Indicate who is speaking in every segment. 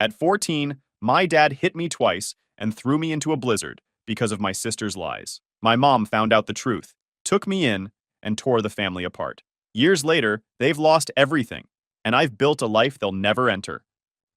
Speaker 1: At 14, my dad hit me twice and threw me into a blizzard because of my sister's lies. My mom found out the truth, took me in, and tore the family apart. Years later, they've lost everything, and I've built a life they'll never enter.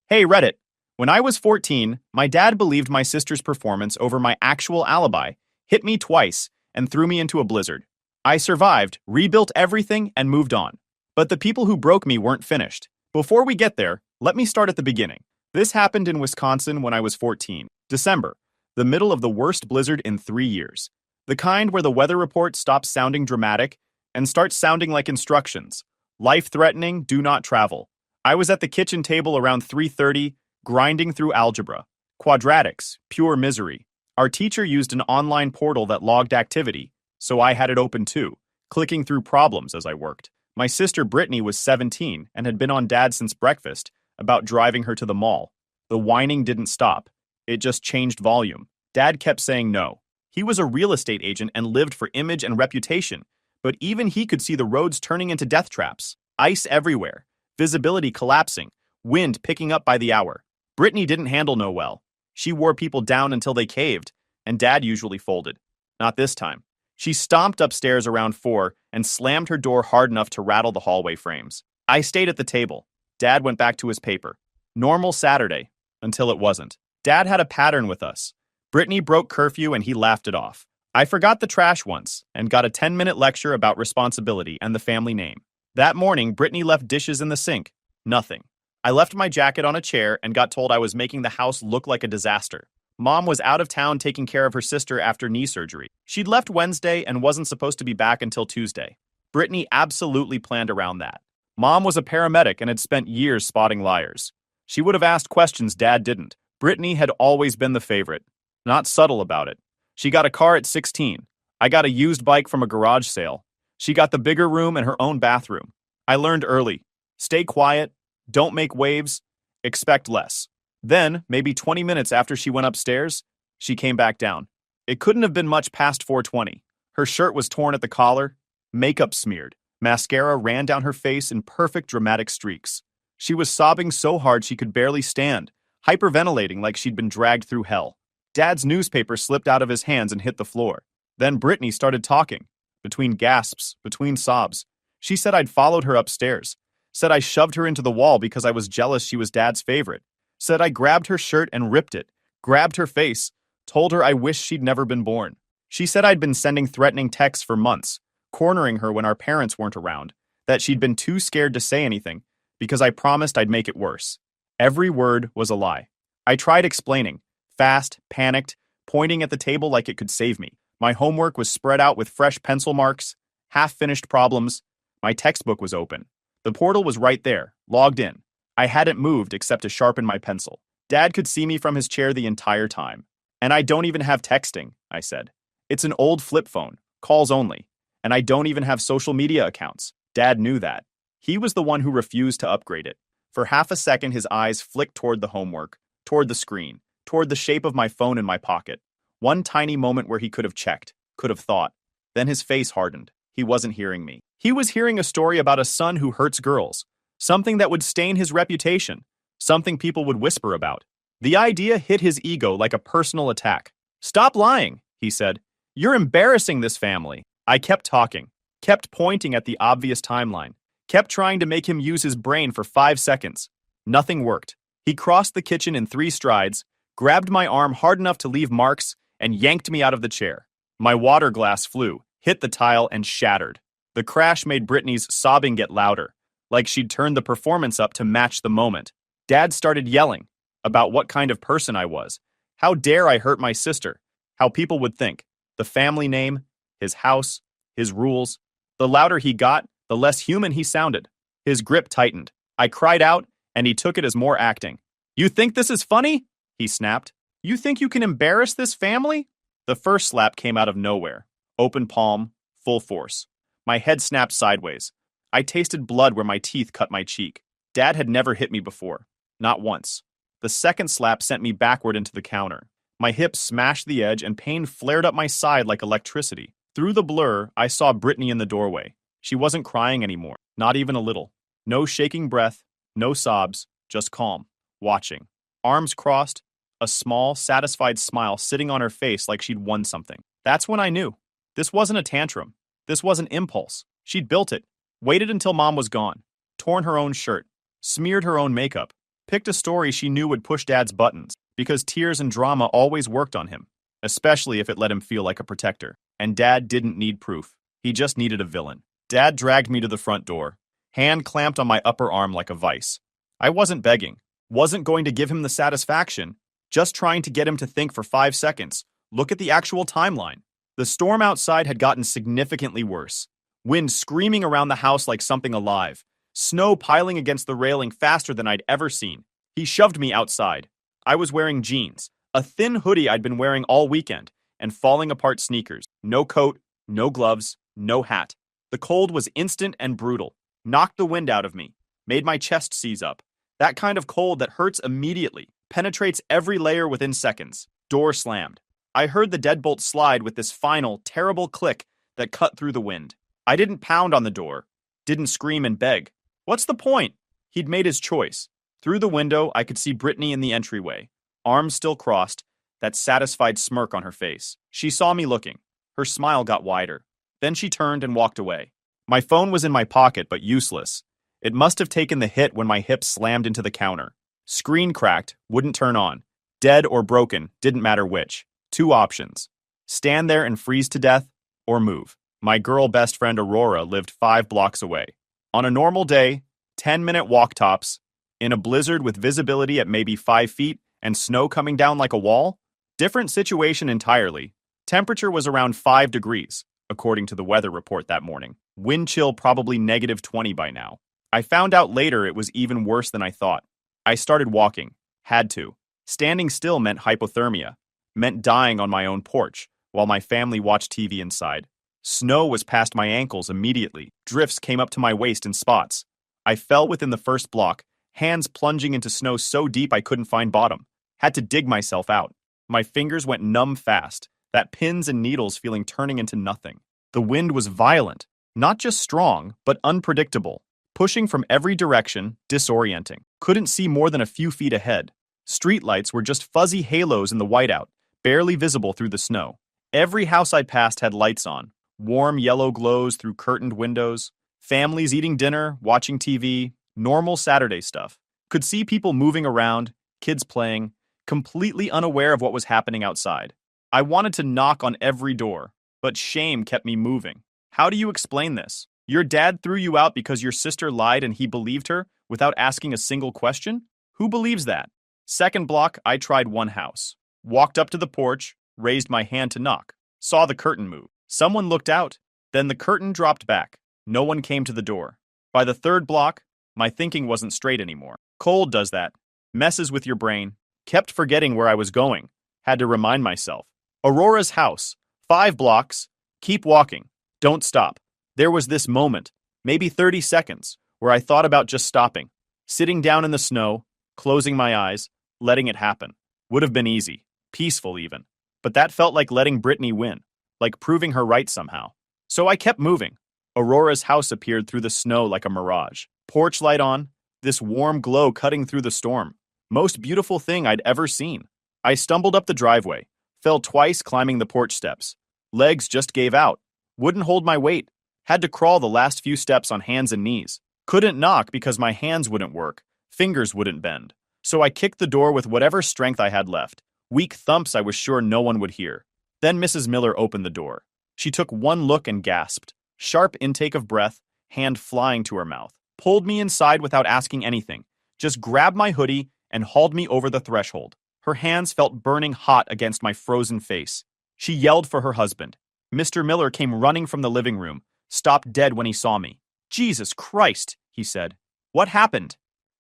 Speaker 1: Hey, Reddit. When I was 14, my dad believed my sister's performance over my actual alibi, hit me twice, and threw me into a blizzard. I survived, rebuilt everything, and moved on. But the people who broke me weren't finished. Before we get there, let me start at the beginning. This happened in Wisconsin when I was 14. December, the middle of the worst blizzard in 3 years. The kind where the weather report stops sounding dramatic and starts sounding like instructions. Life-threatening, do not travel. I was at the kitchen table around 3:30, grinding through algebra. Quadratics, pure misery. Our teacher used an online portal that logged activity, so I had it open too, clicking through problems as I worked. My sister Brittany was 17 and had been on Dad since breakfast about driving her to the mall. The whining didn't stop. It just changed volume. Dad kept saying no. He was a real estate agent and lived for image and reputation, but even he could see the roads turning into death traps. Ice everywhere, visibility collapsing, wind picking up by the hour. Brittany didn't handle no well. She wore people down until they caved, and Dad usually folded. Not this time. She stomped upstairs around 4 and slammed her door hard enough to rattle the hallway frames. I stayed at the table. Dad went back to his paper. Normal Saturday, until it wasn't. Dad had a pattern with us. Brittany broke curfew and he laughed it off. I forgot the trash once and got a 10-minute lecture about responsibility and the family name. That morning, Brittany left dishes in the sink. Nothing. I left my jacket on a chair and got told I was making the house look like a disaster. Mom was out of town taking care of her sister after knee surgery. She'd left Wednesday and wasn't supposed to be back until Tuesday. Brittany absolutely planned around that. Mom was a paramedic and had spent years spotting liars. She would have asked questions Dad didn't. Brittany had always been the favorite. Not subtle about it. She got a car at 16. I got a used bike from a garage sale. She got the bigger room and her own bathroom. I learned early. Stay quiet. Don't make waves. Expect less. Then, maybe 20 minutes after she went upstairs, she came back down. It couldn't have been much past 4:20. Her shirt was torn at the collar, makeup smeared. Mascara ran down her face in perfect dramatic streaks. She was sobbing so hard she could barely stand, hyperventilating like she'd been dragged through hell. Dad's newspaper slipped out of his hands and hit the floor. Then Brittany started talking. Between gasps, between sobs. She said I'd followed her upstairs. Said I shoved her into the wall because I was jealous she was Dad's favorite. Said I grabbed her shirt and ripped it. Grabbed her face. Told her I wished she'd never been born. She said I'd been sending threatening texts for months, cornering her when our parents weren't around. That she'd been too scared to say anything because I promised I'd make it worse. Every word was a lie. I tried explaining. Fast, panicked, pointing at the table like it could save me. My homework was spread out with fresh pencil marks, half-finished problems. My textbook was open. The portal was right there, logged in. I hadn't moved except to sharpen my pencil. Dad could see me from his chair the entire time. And I don't even have texting, I said. It's an old flip phone, calls only. And I don't even have social media accounts. Dad knew that. He was the one who refused to upgrade it. For half a second, his eyes flicked toward the homework, toward the screen, toward the shape of my phone in my pocket. One tiny moment where he could have checked, could have thought. Then his face hardened. He wasn't hearing me. He was hearing a story about a son who hurts girls. Something that would stain his reputation. Something people would whisper about. The idea hit his ego like a personal attack. Stop lying, he said. You're embarrassing this family. I kept talking, kept pointing at the obvious timeline, kept trying to make him use his brain for 5 seconds. Nothing worked. He crossed the kitchen in 3 strides, grabbed my arm hard enough to leave marks, and yanked me out of the chair. My water glass flew, hit the tile, and shattered. The crash made Brittany's sobbing get louder, like she'd turned the performance up to match the moment. Dad started yelling about what kind of person I was. How dare I hurt my sister? How people would think. The family name, his house, his rules. The louder he got, the less human he sounded. His grip tightened. I cried out, and he took it as more acting. You think this is funny? He snapped. You think you can embarrass this family? The first slap came out of nowhere. Open palm, full force. My head snapped sideways. I tasted blood where my teeth cut my cheek. Dad had never hit me before. Not once. The second slap sent me backward into the counter. My hips smashed the edge and pain flared up my side like electricity. Through the blur, I saw Brittany in the doorway. She wasn't crying anymore, not even a little. No shaking breath, no sobs, just calm, watching. arms crossed, a small, satisfied smile sitting on her face like she'd won something. That's when I knew. This wasn't a tantrum. This was an impulse. She'd built it, waited until mom was gone, torn her own shirt, smeared her own makeup, picked a story she knew would push dad's buttons, because tears and drama always worked on him, especially if it let him feel like a protector. And dad didn't need proof. He just needed a villain. Dad dragged me to the front door, hand clamped on my upper arm like a vice. I wasn't begging, wasn't going to give him the satisfaction, just trying to get him to think for 5 seconds. Look at the actual timeline. The storm outside had gotten significantly worse. Wind screaming around the house like something alive. Snow piling against the railing faster than I'd ever seen. He shoved me outside. I was wearing jeans, a thin hoodie I'd been wearing all weekend, and falling apart sneakers. No coat, no gloves, no hat. The cold was instant and brutal. Knocked the wind out of me. Made my chest seize up. That kind of cold that hurts immediately. Penetrates every layer within seconds. Door slammed. I heard the deadbolt slide with this final, terrible click that cut through the wind. I didn't pound on the door. Didn't scream and beg. What's the point? He'd made his choice. Through the window, I could see Brittany in the entryway. Arms still crossed, that satisfied smirk on her face. She saw me looking. Her smile got wider. Then she turned and walked away. My phone was in my pocket, but useless. It must have taken the hit when my hip slammed into the counter. Screen cracked, wouldn't turn on. Dead or broken, didn't matter which. 2 options. Stand there and freeze to death, or move. My girl best friend Aurora lived 5 blocks away. On a normal day, 10-minute walk tops, in a blizzard with visibility at maybe 5 feet and snow coming down like a wall? Different situation entirely. Temperature was around 5 degrees, according to the weather report that morning. Wind chill probably -20 by now. I found out later it was even worse than I thought. I started walking. Had to. Standing still meant hypothermia. Meant dying on my own porch, while my family watched TV inside. Snow was past my ankles immediately. Drifts came up to my waist in spots. I fell within the first block, hands plunging into snow so deep I couldn't find bottom. Had to dig myself out. My fingers went numb fast, that pins and needles feeling turning into nothing. The wind was violent, not just strong, but unpredictable, pushing from every direction, disorienting. Couldn't see more than a few feet ahead. Streetlights were just fuzzy halos in the whiteout, barely visible through the snow. Every house I passed had lights on, warm yellow glows through curtained windows, families eating dinner, watching TV, normal Saturday stuff. Could see people moving around, kids playing, completely unaware of what was happening outside. I wanted to knock on every door, but shame kept me moving. How do you explain this? Your dad threw you out because your sister lied and he believed her without asking a single question? Who believes that? Second block, I tried one house. Walked up to the porch, raised my hand to knock. Saw the curtain move. Someone looked out. Then the curtain dropped back. No one came to the door. By the third block, my thinking wasn't straight anymore. Cold does that. Messes with your brain. Kept forgetting where I was going. Had to remind myself. Aurora's house. 5 blocks. Keep walking. Don't stop. There was this moment, maybe 30 seconds, where I thought about just stopping. Sitting down in the snow, closing my eyes, letting it happen. Would have been easy. Peaceful even. But that felt like letting Brittany win. Like proving her right somehow. So I kept moving. Aurora's house appeared through the snow like a mirage. Porch light on, this warm glow cutting through the storm. Most beautiful thing I'd ever seen. I stumbled up the driveway, fell twice climbing the porch steps. Legs just gave out. Wouldn't hold my weight. Had to crawl the last few steps on hands and knees. Couldn't knock because my hands wouldn't work. Fingers wouldn't bend. So I kicked the door with whatever strength I had left. Weak thumps I was sure no one would hear. Then Mrs. Miller opened the door. She took one look and gasped. Sharp intake of breath, hand flying to her mouth. Pulled me inside without asking anything. Just grabbed my hoodie and hauled me over the threshold. Her hands felt burning hot against my frozen face. She yelled for her husband. Mr. Miller came running from the living room, stopped dead when he saw me. Jesus Christ, he said. What happened?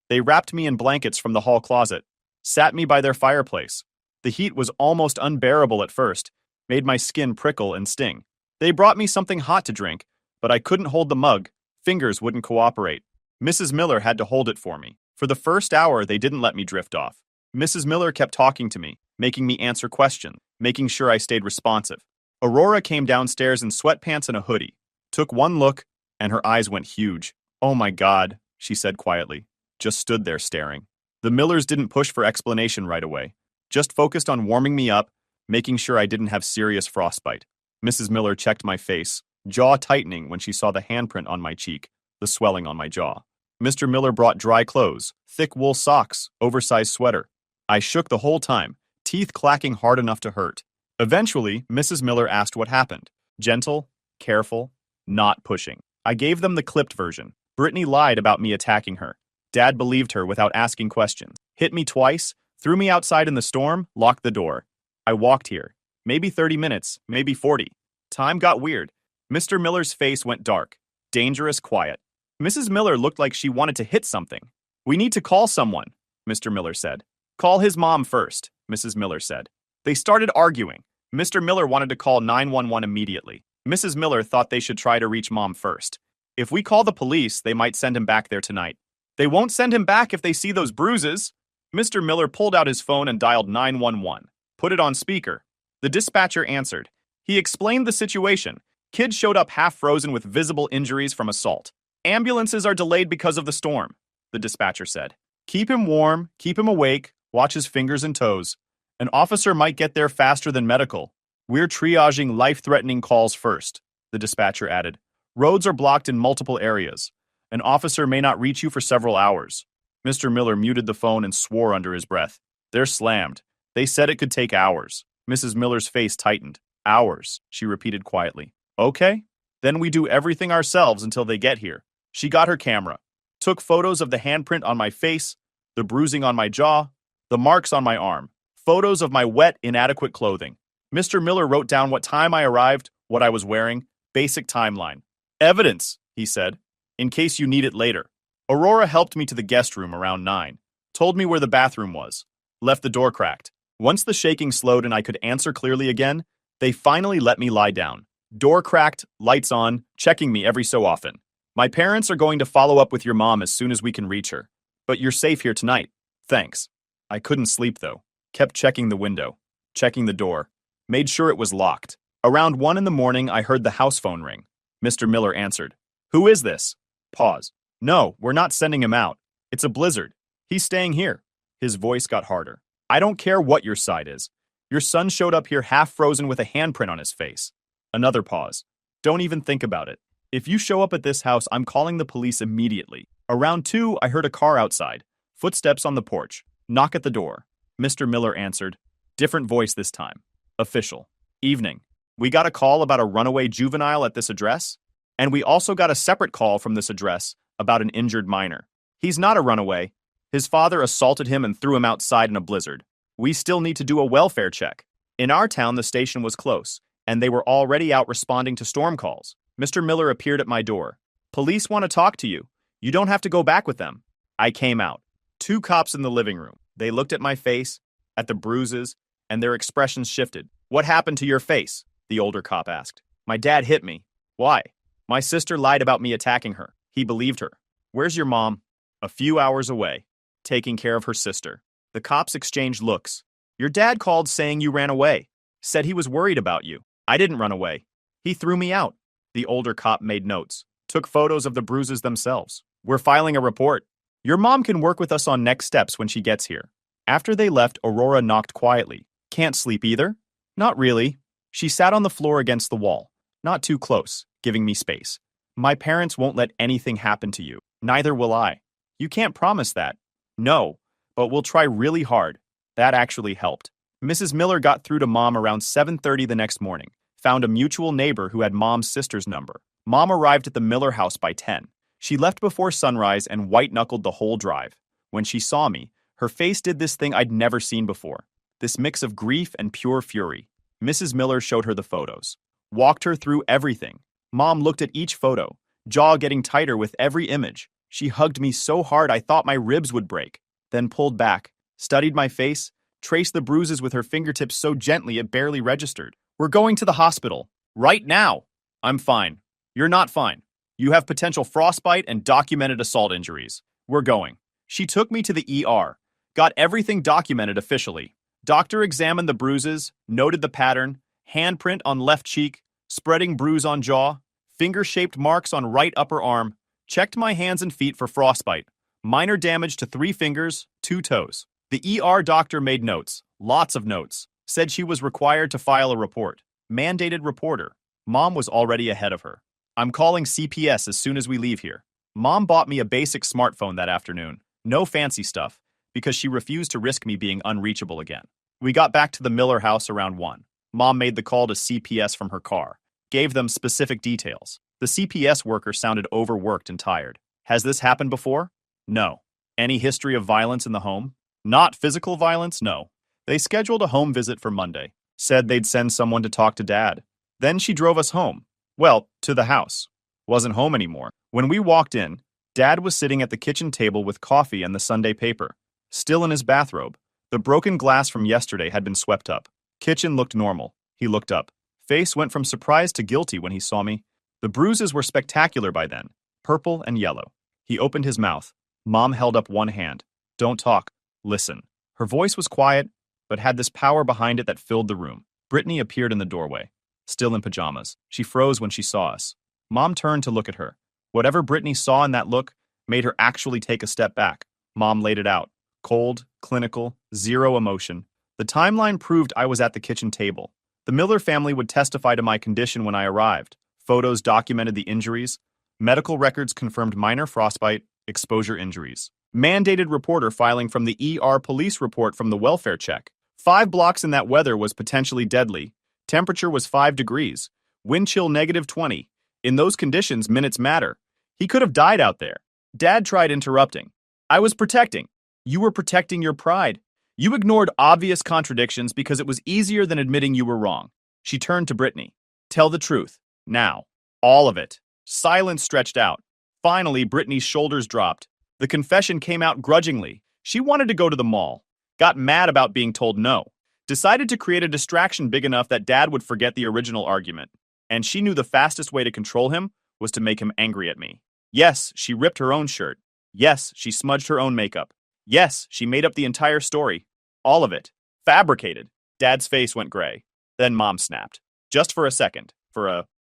Speaker 1: They wrapped me in blankets from the hall closet, sat me by their fireplace. The heat was almost unbearable at first, made my skin prickle and sting. They brought me something hot to drink, but I couldn't hold the mug. Fingers wouldn't cooperate. Mrs. Miller had to hold it for me. For the first hour, they didn't let me drift off. Mrs. Miller kept talking to me, making me answer questions, making sure I stayed responsive. Aurora came downstairs in sweatpants and a hoodie, took one look, and her eyes went huge. Oh my God, she said quietly, just stood there staring. The Millers didn't push for explanation right away, just focused on warming me up, making sure I didn't have serious frostbite. Mrs. Miller checked my face, jaw tightening when she saw the handprint on my cheek, the swelling on my jaw. Mr. Miller brought dry clothes, thick wool socks, oversized sweater. I shook the whole time, teeth clacking hard enough to hurt. Eventually, Mrs. Miller asked what happened. Gentle, careful, not pushing. I gave them the clipped version. Brittany lied about me attacking her. Dad believed her without asking questions. Hit me twice, threw me outside in the storm, locked the door. I walked here. Maybe 30 minutes, maybe 40. Time got weird. Mr. Miller's face went dark. Dangerous quiet. Mrs. Miller looked like she wanted to hit something. We need to call someone, Mr. Miller said. Call his mom first, Mrs. Miller said. They started arguing. Mr. Miller wanted to call 911 immediately. Mrs. Miller thought they should try to reach Mom first. If we call the police, they might send him back there tonight. They won't send him back if they see those bruises. Mr. Miller pulled out his phone and dialed 911. Put it on speaker. The dispatcher answered. He explained the situation. Kid showed up half frozen with visible injuries from assault. Ambulances are delayed because of the storm, the dispatcher said. Keep him warm, keep him awake, watch his fingers and toes. An officer might get there faster than medical. We're triaging life-threatening calls first, the dispatcher added. Roads are blocked in multiple areas. An officer may not reach you for several hours. Mr. Miller muted the phone and swore under his breath. They're slammed. They said it could take hours. Mrs. Miller's face tightened. Hours, she repeated quietly. Okay. Then we do everything ourselves until they get here. She got her camera, took photos of the handprint on my face, the bruising on my jaw, the marks on my arm, photos of my wet, inadequate clothing. Mr. Miller wrote down what time I arrived, what I was wearing, basic timeline. Evidence, he said, in case you need it later. Aurora helped me to the guest room around 9, told me where the bathroom was, left the door cracked. Once the shaking slowed and I could answer clearly again, they finally let me lie down. Door cracked, lights on, checking me every so often. My parents are going to follow up with your mom as soon as we can reach her. But you're safe here tonight. Thanks. I couldn't sleep though. Kept checking the window, checking the door. Made sure it was locked. Around 1 in the morning, I heard the house phone ring. Mr. Miller answered. Who is this? Pause. No, we're not sending him out. It's a blizzard. He's staying here. His voice got harder. I don't care what your side is. Your son showed up here half frozen with a handprint on his face. Another pause. Don't even think about it. If you show up at this house, I'm calling the police immediately. Around 2, I heard a car outside. Footsteps on the porch. Knock at the door. Mr. Miller answered. Different voice this time. Official. Evening. We got a call about a runaway juvenile at this address, and we also got a separate call from this address about an injured minor. He's not a runaway. His father assaulted him and threw him outside in a blizzard. We still need to do a welfare check. In our town, the station was close, and they were already out responding to storm calls. Mr. Miller appeared at my door. Police want to talk to you. You don't have to go back with them. I came out. 2 cops in the living room. They looked at my face, at the bruises, and their expressions shifted. What happened to your face? The older cop asked. My dad hit me. Why? My sister lied about me attacking her. He believed her. Where's your mom? A few hours away, taking care of her sister. The cops exchanged looks. Your dad called saying you ran away. Said he was worried about you. I didn't run away. He threw me out. The older cop made notes. Took photos of the bruises themselves. We're filing a report. Your mom can work with us on next steps when she gets here. After they left, Aurora knocked quietly. Can't sleep either? Not really. She sat on the floor against the wall. Not too close, giving me space. My parents won't let anything happen to you. Neither will I. You can't promise that. No, but we'll try really hard. That actually helped. Mrs. Miller got through to Mom around 7:30 the next morning. Found a mutual neighbor who had Mom's sister's number. Mom arrived at the Miller house by 10. She left before sunrise and white-knuckled the whole drive. When she saw me, her face did this thing I'd never seen before. This mix of grief and pure fury. Mrs. Miller showed her the photos. Walked her through everything. Mom looked at each photo, jaw getting tighter with every image. She hugged me so hard I thought my ribs would break. Then pulled back, studied my face, traced the bruises with her fingertips so gently it barely registered. We're going to the hospital. Right now. I'm fine. You're not fine. You have potential frostbite and documented assault injuries. We're going. She took me to the ER. Got everything documented officially. Doctor examined the bruises, noted the pattern, handprint on left cheek, spreading bruise on jaw, finger-shaped marks on right upper arm, checked my hands and feet for frostbite. Minor damage to 3 fingers, 2 toes. The ER doctor made notes, lots of notes, said she was required to file a report. Mandated reporter. Mom was already ahead of her. I'm calling CPS as soon as we leave here. Mom bought me a basic smartphone that afternoon. No fancy stuff, because she refused to risk me being unreachable again. We got back to the Miller house around 1. Mom made the call to CPS from her car, gave them specific details. The CPS worker sounded overworked and tired. Has this happened before? No. Any history of violence in the home? Not physical violence, no. They scheduled a home visit for Monday. Said they'd send someone to talk to Dad. Then she drove us home. Well, to the house. Wasn't home anymore. When we walked in, Dad was sitting at the kitchen table with coffee and the Sunday paper. Still in his bathrobe. The broken glass from yesterday had been swept up. Kitchen looked normal. He looked up. Face went from surprise to guilty when he saw me. The bruises were spectacular by then. Purple and yellow. He opened his mouth. Mom held up one hand. Don't talk. Listen. Her voice was quiet, but had this power behind it that filled the room. Brittany appeared in the doorway, still in pajamas. She froze when she saw us. Mom turned to look at her. Whatever Brittany saw in that look made her actually take a step back. Mom laid it out. Cold, clinical, zero emotion. The timeline proved I was at the kitchen table. The Miller family would testify to my condition when I arrived. Photos documented the injuries. Medical records confirmed minor frostbite, exposure injuries. Mandated reporter filing from the ER police report from the welfare check. 5 blocks in that weather was potentially deadly. Temperature was 5 degrees. Wind chill -20. In those conditions, minutes matter. He could have died out there. Dad tried interrupting. I was protecting. You were protecting your pride. You ignored obvious contradictions because it was easier than admitting you were wrong. She turned to Brittany. Tell the truth. Now. All of it. Silence stretched out. Finally, Brittany's shoulders dropped. The confession came out grudgingly. She wanted to go to the mall. Got mad about being told no. Decided to create a distraction big enough that Dad would forget the original argument. And she knew the fastest way to control him was to make him angry at me. Yes, she ripped her own shirt. Yes, she smudged her own makeup. Yes, she made up the entire story. All of it. Fabricated. Dad's face went gray. Then Mom snapped. Just for a second.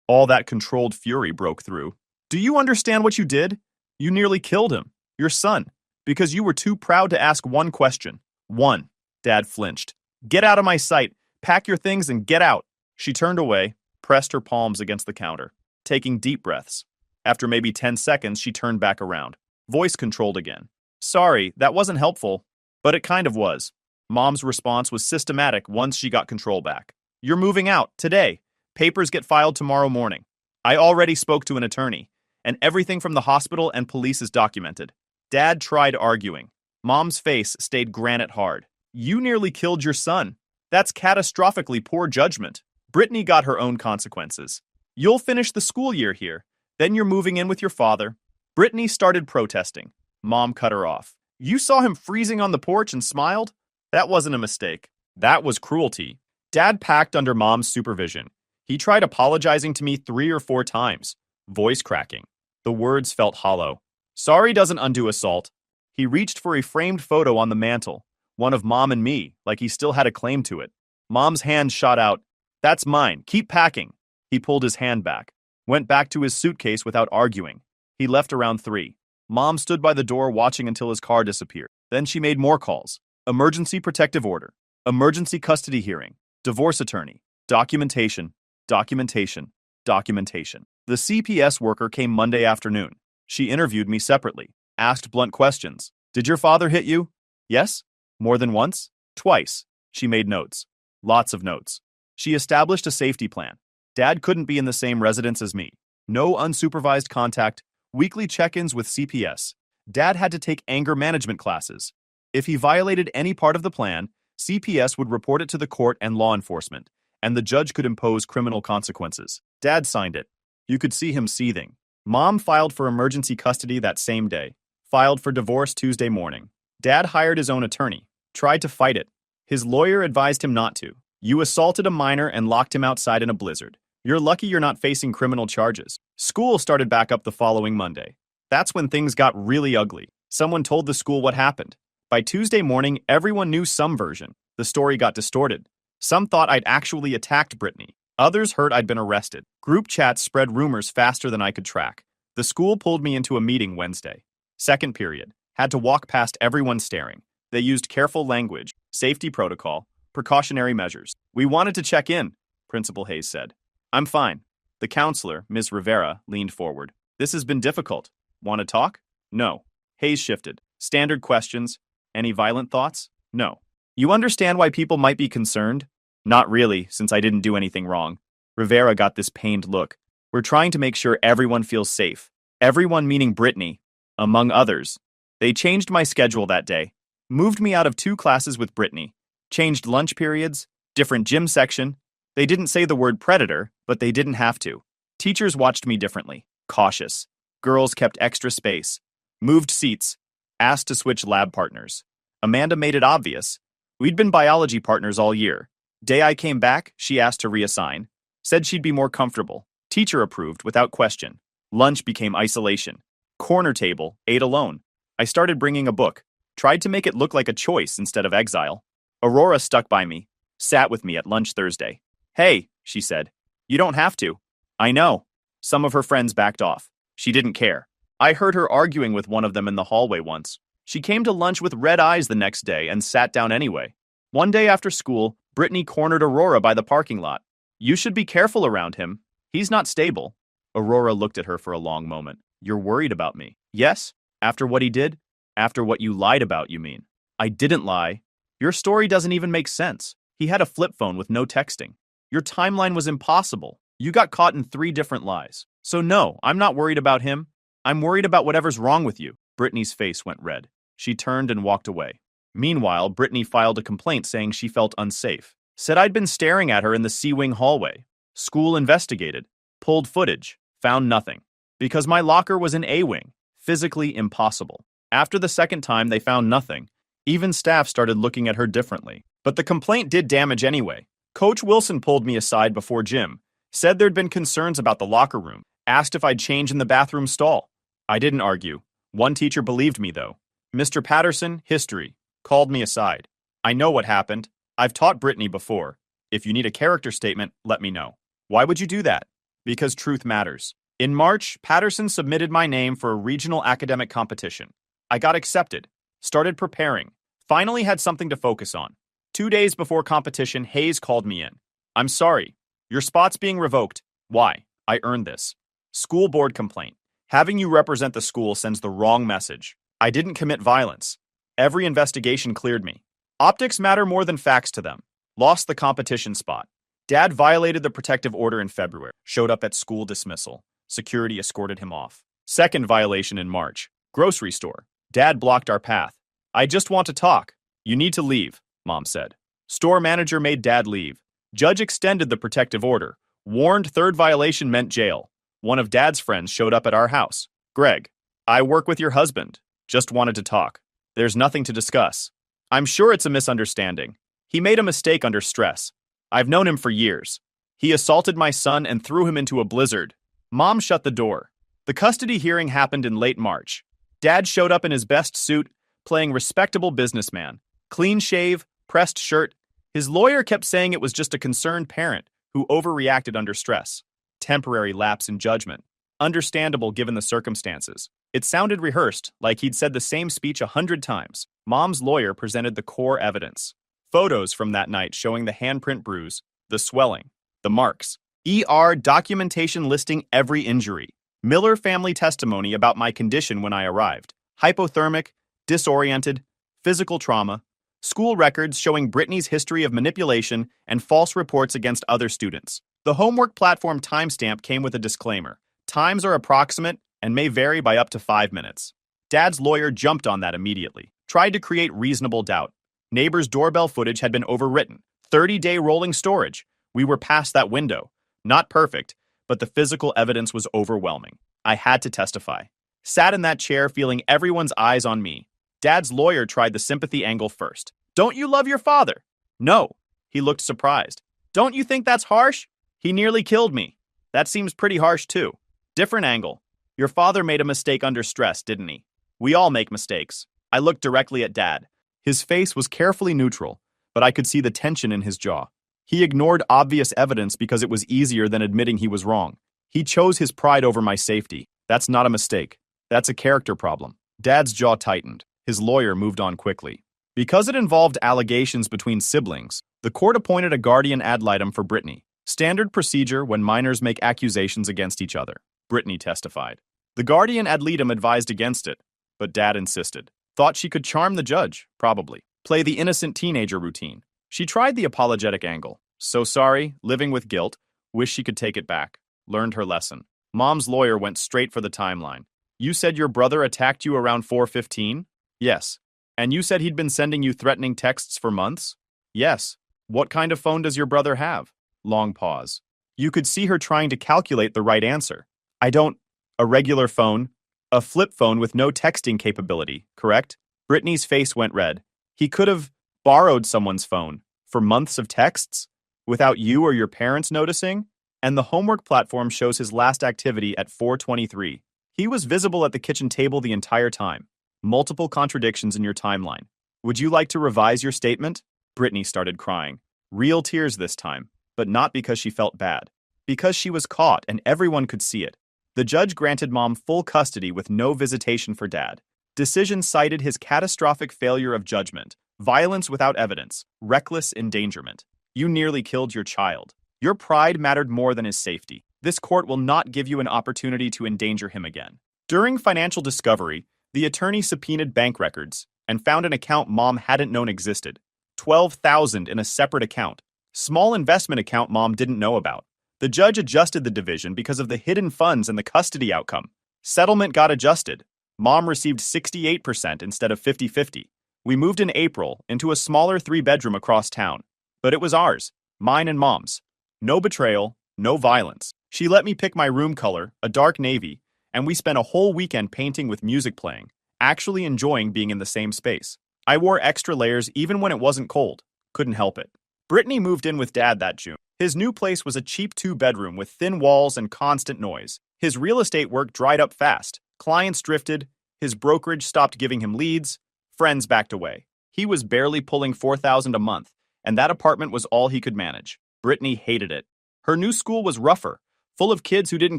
Speaker 1: All that controlled fury broke through. Do you understand what you did? You nearly killed him. Your son. Because you were too proud to ask one question. One. Dad flinched. Get out of my sight. Pack your things and get out. She turned away, pressed her palms against the counter, taking deep breaths. After maybe 10 seconds, she turned back around. Voice controlled again. Sorry, that wasn't helpful. But it kind of was. Mom's response was systematic once she got control back. You're moving out, today. Papers get filed tomorrow morning. I already spoke to an attorney, and everything from the hospital and police is documented. Dad tried arguing. Mom's face stayed granite hard. You nearly killed your son. That's catastrophically poor judgment. Brittany got her own consequences. You'll finish the school year here. Then you're moving in with your father. Brittany started protesting. Mom cut her off. You saw him freezing on the porch and smiled? That wasn't a mistake. That was cruelty. Dad packed under Mom's supervision. He tried apologizing to me 3 or 4 times. Voice cracking. The words felt hollow. Sorry doesn't undo assault. He reached for a framed photo on the mantel. One of Mom and me, like he still had a claim to it. Mom's hand shot out. That's mine. Keep packing. He pulled his hand back. Went back to his suitcase without arguing. He left around 3. Mom stood by the door watching until his car disappeared. Then she made more calls. Emergency protective order. Emergency custody hearing. Divorce attorney. Documentation. Documentation. Documentation. The CPS worker came Monday afternoon. She interviewed me separately. Asked blunt questions. Did your father hit you? Yes. More than once? Twice. She made notes. Lots of notes. She established a safety plan. Dad couldn't be in the same residence as me. No unsupervised contact. Weekly check-ins with CPS. Dad had to take anger management classes. If he violated any part of the plan, CPS would report it to the court and law enforcement, and the judge could impose criminal consequences. Dad signed it. You could see him seething. Mom filed for emergency custody that same day. Filed for divorce Tuesday morning. Dad hired his own attorney. Tried to fight it. His lawyer advised him not to. You assaulted a minor and locked him outside in a blizzard. You're lucky you're not facing criminal charges. School started back up the following Monday. That's when things got really ugly. Someone told the school what happened. By Tuesday morning, everyone knew some version. The story got distorted. Some thought I'd actually attacked Brittany. Others heard I'd been arrested. Group chats spread rumors faster than I could track. The school pulled me into a meeting Wednesday. Second period. Had to walk past everyone staring. They used careful language, safety protocol, precautionary measures. We wanted to check in, Principal Hayes said. I'm fine. The counselor, Ms. Rivera, leaned forward. This has been difficult. Want to talk? No. Hayes shifted. Standard questions. Any violent thoughts? No. You understand why people might be concerned? Not really, since I didn't do anything wrong. Rivera got this pained look. We're trying to make sure everyone feels safe. Everyone meaning Brittany, among others. They changed my schedule that day. Moved me out of 2 classes with Brittany. Changed lunch periods, different gym section. They didn't say the word predator, but they didn't have to. Teachers watched me differently, cautious. Girls kept extra space. Moved seats. Asked to switch lab partners. Amanda made it obvious. We'd been biology partners all year. Day I came back, she asked to reassign. Said she'd be more comfortable. Teacher approved without question. Lunch became isolation. Corner table, ate alone. I started bringing a book. Tried to make it look like a choice instead of exile. Aurora stuck by me. Sat with me at lunch Thursday. Hey, she said. You don't have to. I know. Some of her friends backed off. She didn't care. I heard her arguing with one of them in the hallway once. She came to lunch with red eyes the next day and sat down anyway. One day after school, Brittany cornered Aurora by the parking lot. You should be careful around him. He's not stable. Aurora looked at her for a long moment. You're worried about me. Yes? After what he did? After what you lied about, you mean? I didn't lie. Your story doesn't even make sense. He had a flip phone with no texting. Your timeline was impossible. You got caught in 3 different lies. So no, I'm not worried about him. I'm worried about whatever's wrong with you. Brittany's face went red. She turned and walked away. Meanwhile, Brittany filed a complaint saying she felt unsafe. Said I'd been staring at her in the C-Wing hallway. School investigated. Pulled footage. Found nothing. Because my locker was in A-Wing. Physically impossible. After the second time they found nothing, even staff started looking at her differently. But the complaint did damage anyway. Coach Wilson pulled me aside before gym. Said there'd been concerns about the locker room. Asked if I'd change in the bathroom stall. I didn't argue. One teacher believed me, though. Mr. Patterson, history, called me aside. I know what happened. I've taught Brittany before. If you need a character statement, let me know. Why would you do that? Because truth matters. In March, Patterson submitted my name for a regional academic competition. I got accepted. Started preparing. Finally had something to focus on. 2 days before competition, Hayes called me in. I'm sorry. Your spot's being revoked. Why? I earned this. School board complaint. Having you represent the school sends the wrong message. I didn't commit violence. Every investigation cleared me. Optics matter more than facts to them. Lost the competition spot. Dad violated the protective order in February. Showed up at school dismissal. Security escorted him off. Second violation in March. Grocery store. Dad blocked our path. I just want to talk. You need to leave, Mom said. Store manager made Dad leave. Judge extended the protective order. Warned third violation meant jail. One of Dad's friends showed up at our house. Greg, I work with your husband. Just wanted to talk. There's nothing to discuss. I'm sure it's a misunderstanding. He made a mistake under stress. I've known him for years. He assaulted my son and threw him into a blizzard. Mom shut the door. The custody hearing happened in late March. Dad showed up in his best suit, playing respectable businessman. Clean shave, pressed shirt. His lawyer kept saying it was just a concerned parent who overreacted under stress. Temporary lapse in judgment. Understandable given the circumstances. It sounded rehearsed, like he'd said the same speech 100 times. Mom's lawyer presented the core evidence. Photos from that night showing the handprint bruise, the swelling, the marks. ER documentation listing every injury. Miller family testimony about my condition when I arrived. Hypothermic, disoriented, physical trauma. School records showing Brittany's history of manipulation and false reports against other students. The homework platform timestamp came with a disclaimer. Times are approximate and may vary by up to 5 minutes. Dad's lawyer jumped on that immediately. Tried to create reasonable doubt. Neighbors' doorbell footage had been overwritten. 30-day rolling storage. We were past that window. Not perfect, but the physical evidence was overwhelming. I had to testify. Sat in that chair feeling everyone's eyes on me. Dad's lawyer tried the sympathy angle first. Don't you love your father? No. He looked surprised. Don't you think that's harsh? He nearly killed me. That seems pretty harsh too. Different angle. Your father made a mistake under stress, didn't he? We all make mistakes. I looked directly at Dad. His face was carefully neutral, but I could see the tension in his jaw. He ignored obvious evidence because it was easier than admitting he was wrong. He chose his pride over my safety. That's not a mistake. That's a character problem. Dad's jaw tightened. His lawyer moved on quickly. Because it involved allegations between siblings, the court appointed a guardian ad litem for Brittany. Standard procedure when minors make accusations against each other. Brittany testified. The guardian ad litem advised against it, but Dad insisted. Thought she could charm the judge, probably. Play the innocent teenager routine. She tried the apologetic angle. So sorry, living with guilt. Wish she could take it back. Learned her lesson. Mom's lawyer went straight for the timeline. You said your brother attacked you around 4:15? Yes. And you said he'd been sending you threatening texts for months? Yes. What kind of phone does your brother have? Long pause. You could see her trying to calculate the right answer. I don't. A regular phone? A flip phone with no texting capability, correct? Brittany's face went red. He could have borrowed someone's phone for months of texts without you or your parents noticing? And the homework platform shows his last activity at 4:23. He was visible at the kitchen table the entire time. Multiple contradictions in your timeline. Would you like to revise your statement? Brittany started crying. Real tears this time, but not because she felt bad. Because she was caught and everyone could see it. The judge granted Mom full custody with no visitation for Dad. Decision cited his catastrophic failure of judgment, violence without evidence, reckless endangerment. You nearly killed your child. Your pride mattered more than his safety. This court will not give you an opportunity to endanger him again. During financial discovery, the attorney subpoenaed bank records and found an account Mom hadn't known existed. $12,000 in a separate account. Small investment account Mom didn't know about. The judge adjusted the division because of the hidden funds and the custody outcome. Settlement got adjusted. Mom received 68% instead of 50-50. We moved in April into a smaller 3-bedroom across town. But it was ours, mine and Mom's. No betrayal, no violence. She let me pick my room color, a dark navy, and we spent a whole weekend painting with music playing, actually enjoying being in the same space. I wore extra layers even when it wasn't cold. Couldn't help it. Brittany moved in with Dad that June. His new place was a cheap 2-bedroom with thin walls and constant noise. His real estate work dried up fast. Clients drifted. His brokerage stopped giving him leads. Friends backed away. He was barely pulling $4,000 a month, and that apartment was all he could manage. Brittany hated it. Her new school was rougher, full of kids who didn't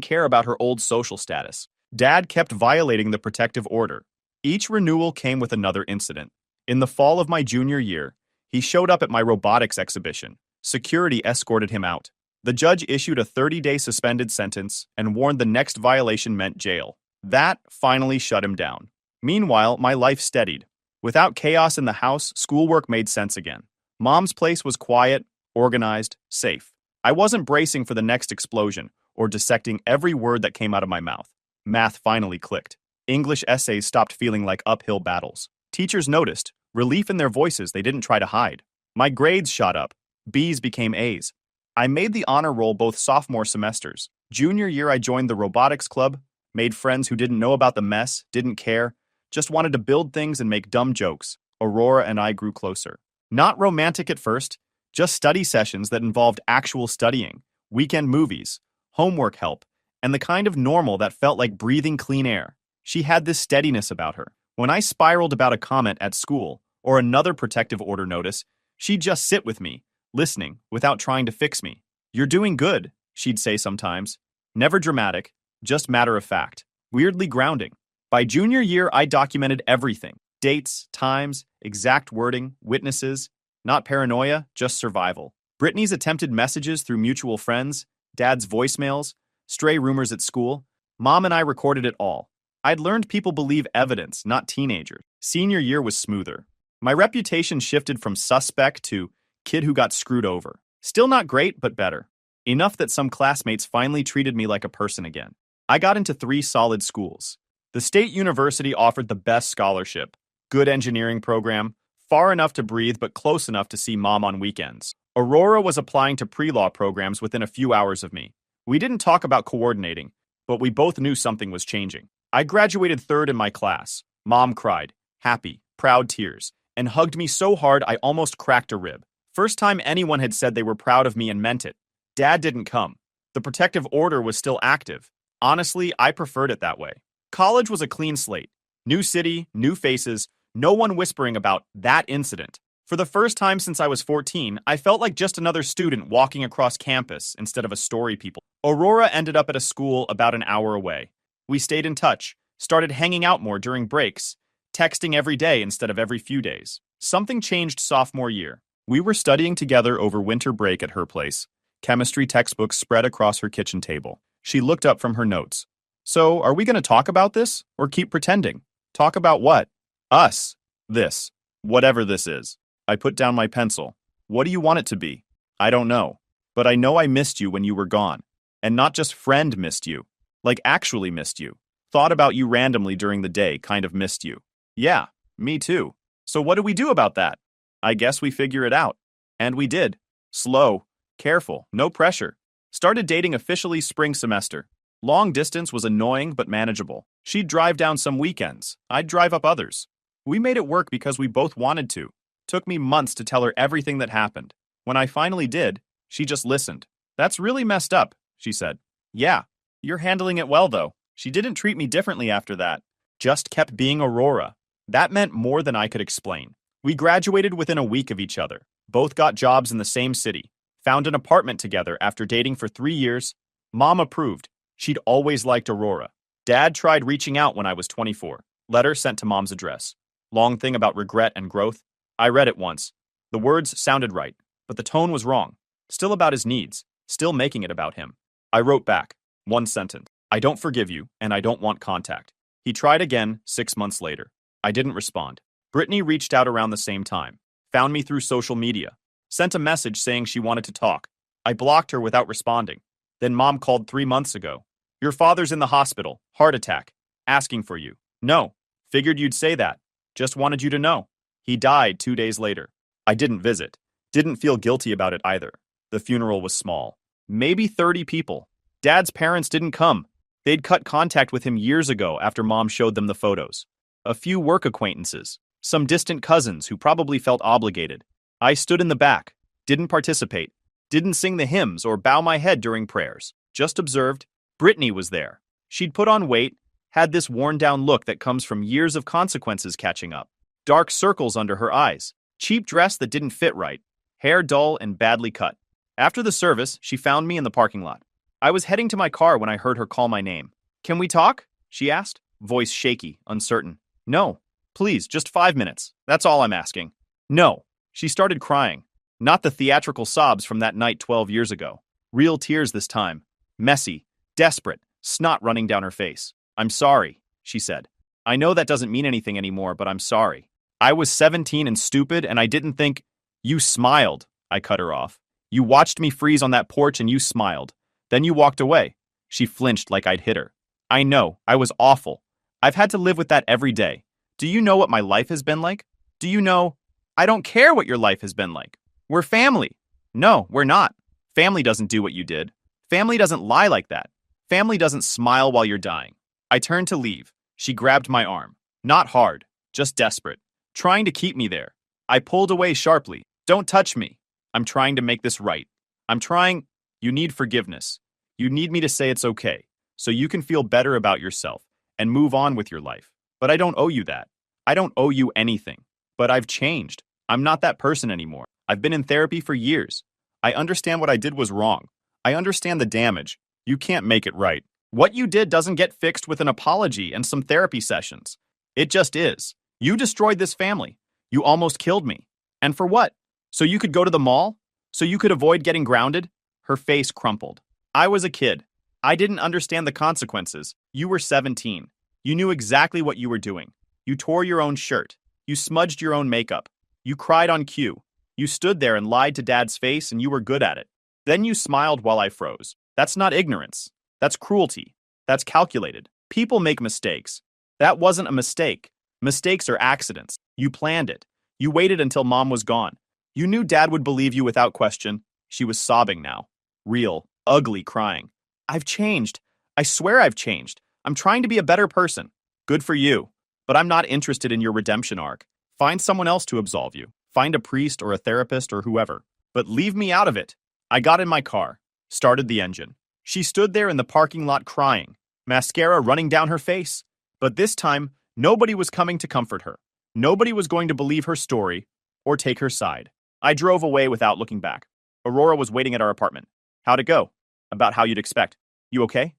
Speaker 1: care about her old social status. Dad kept violating the protective order. Each renewal came with another incident. In the fall of my junior year, he showed up at my robotics exhibition. Security escorted him out. The judge issued a 30-day suspended sentence and warned the next violation meant jail. That finally shut him down. Meanwhile, my life steadied. Without chaos in the house, schoolwork made sense again. Mom's place was quiet, organized, safe. I wasn't bracing for the next explosion or dissecting every word that came out of my mouth. Math finally clicked. English essays stopped feeling like uphill battles. Teachers noticed, relief in their voices they didn't try to hide. My grades shot up. B's became A's. I made the honor roll both sophomore semesters. Junior year, I joined the robotics club, made friends who didn't know about the mess, didn't care, just wanted to build things and make dumb jokes. Aurora and I grew closer. Not romantic at first, just study sessions that involved actual studying, weekend movies, homework help, and the kind of normal that felt like breathing clean air. She had this steadiness about her. When I spiraled about a comment at school or another protective order notice, she'd just sit with me, listening without trying to fix me. You're doing good, she'd say sometimes. Never dramatic, just matter of fact. Weirdly grounding. By junior year, I documented everything. Dates, times, exact wording, witnesses. Not paranoia, just survival. Brittany's attempted messages through mutual friends, Dad's voicemails, stray rumors at school. Mom and I recorded it all. I'd learned people believe evidence, not teenagers. Senior year was smoother. My reputation shifted from suspect to kid who got screwed over. Still not great, but better. Enough that some classmates finally treated me like a person again. I got into 3 solid schools. The state university offered the best scholarship, good engineering program, far enough to breathe but close enough to see Mom on weekends. Aurora was applying to pre-law programs within a few hours of me. We didn't talk about coordinating, but we both knew something was changing. I graduated 3rd in my class. Mom cried, happy, proud tears, and hugged me so hard I almost cracked a rib. First time anyone had said they were proud of me and meant it. Dad didn't come. The protective order was still active. Honestly, I preferred it that way. College was a clean slate. New city, new faces, no one whispering about that incident. For the first time since I was 14, I felt like just another student walking across campus instead of a story people. Aurora ended up at a school about an hour away. We stayed in touch, Started hanging out more during breaks, texting every day instead of every few days. Something changed sophomore year. We were studying together over winter break at her place. Chemistry textbooks spread across her kitchen table. She looked up from her notes. So, are we going to talk about this or keep pretending? Talk about what? Us. This. Whatever this is. I put down my pencil. What do you want it to be? I don't know. But I know I missed you when you were gone. And not just friend missed you. Like actually missed you. Thought about you randomly during the day, kind of missed you. Yeah, me too. So what do we do about that? I guess we figure it out. And we did. Slow. Careful. No pressure. Started dating officially spring semester. Long distance was annoying but manageable. She'd drive down some weekends. I'd drive up others. We made it work because we both wanted to. Took me months to tell her everything that happened. When I finally did, she just listened. That's really messed up, she said. Yeah, you're handling it well though. She didn't treat me differently after that. Just kept being Aurora. That meant more than I could explain. We graduated within a week of each other. Both got jobs in the same city. Found an apartment together after dating for 3 years. Mom approved. She'd always liked Aurora. Dad tried reaching out when I was 24. Letter sent to Mom's address. Long thing about regret and growth. I read it once. The words sounded right, but the tone was wrong. Still about his needs. Still making it about him. I wrote back. One sentence. I don't forgive you, and I don't want contact. He tried again 6 months later. I didn't respond. Brittany reached out around the same time. Found me through social media. Sent a message saying she wanted to talk. I blocked her without responding. Then Mom called 3 months ago. Your father's in the hospital. Heart attack. Asking for you. No. Figured you'd say that. Just wanted you to know. He died 2 days later. I didn't visit. Didn't feel guilty about it either. The funeral was small. Maybe 30 people. Dad's parents didn't come. They'd cut contact with him years ago after Mom showed them the photos. A few work acquaintances. Some distant cousins who probably felt obligated. I stood in the back. Didn't participate. Didn't sing the hymns or bow my head during prayers. Just observed. Brittany was there. She'd put on weight, had this worn-down look that comes from years of consequences catching up. Dark circles under her eyes. Cheap dress that didn't fit right. Hair dull and badly cut. After the service, she found me in the parking lot. I was heading to my car when I heard her call my name. Can we talk? She asked, voice shaky, uncertain. No. Please, just 5 minutes. That's all I'm asking. No. She started crying. Not the theatrical sobs from that night 12 years ago. Real tears this time. Messy. Desperate. Snot running down her face. I'm sorry, she said. I know that doesn't mean anything anymore, but I'm sorry. I was 17 and stupid, and I didn't think... You smiled, I cut her off. You watched me freeze on that porch and you smiled. Then you walked away. She flinched like I'd hit her. I know, I was awful. I've had to live with that every day. Do you know what my life has been like? Do you know? I don't care what your life has been like. We're family. No, we're not. Family doesn't do what you did. Family doesn't lie like that. Family doesn't smile while you're dying. I turned to leave. She grabbed my arm. Not hard, just desperate. Trying to keep me there. I pulled away sharply. Don't touch me. I'm trying to make this right. I'm trying... You need forgiveness. You need me to say it's okay, so you can feel better about yourself and move on with your life. But I don't owe you that. I don't owe you anything. But I've changed. I'm not that person anymore. I've been in therapy for years. I understand what I did was wrong. I understand the damage. You can't make it right. What you did doesn't get fixed with an apology and some therapy sessions. It just is. You destroyed this family. You almost killed me. And for what? So you could go to the mall? So you could avoid getting grounded? Her face crumpled. I was a kid. I didn't understand the consequences. You were 17. You knew exactly what you were doing. You tore your own shirt. You smudged your own makeup. You cried on cue. You stood there and lied to Dad's face and you were good at it. Then you smiled while I froze. That's not ignorance. That's cruelty. That's calculated. People make mistakes. That wasn't a mistake. Mistakes are accidents. You planned it. You waited until Mom was gone. You knew Dad would believe you without question. She was sobbing now. Real, ugly crying. I've changed. I swear I've changed. I'm trying to be a better person. Good for you. But I'm not interested in your redemption arc. Find someone else to absolve you. Find a priest or a therapist or whoever. But leave me out of it. I got in my car. Started the engine. She stood there in the parking lot crying. Mascara running down her face. But this time, nobody was coming to comfort her. Nobody was going to believe her story or take her side. I drove away without looking back. Aurora was waiting at our apartment. How'd it go? About how you'd expect. You okay?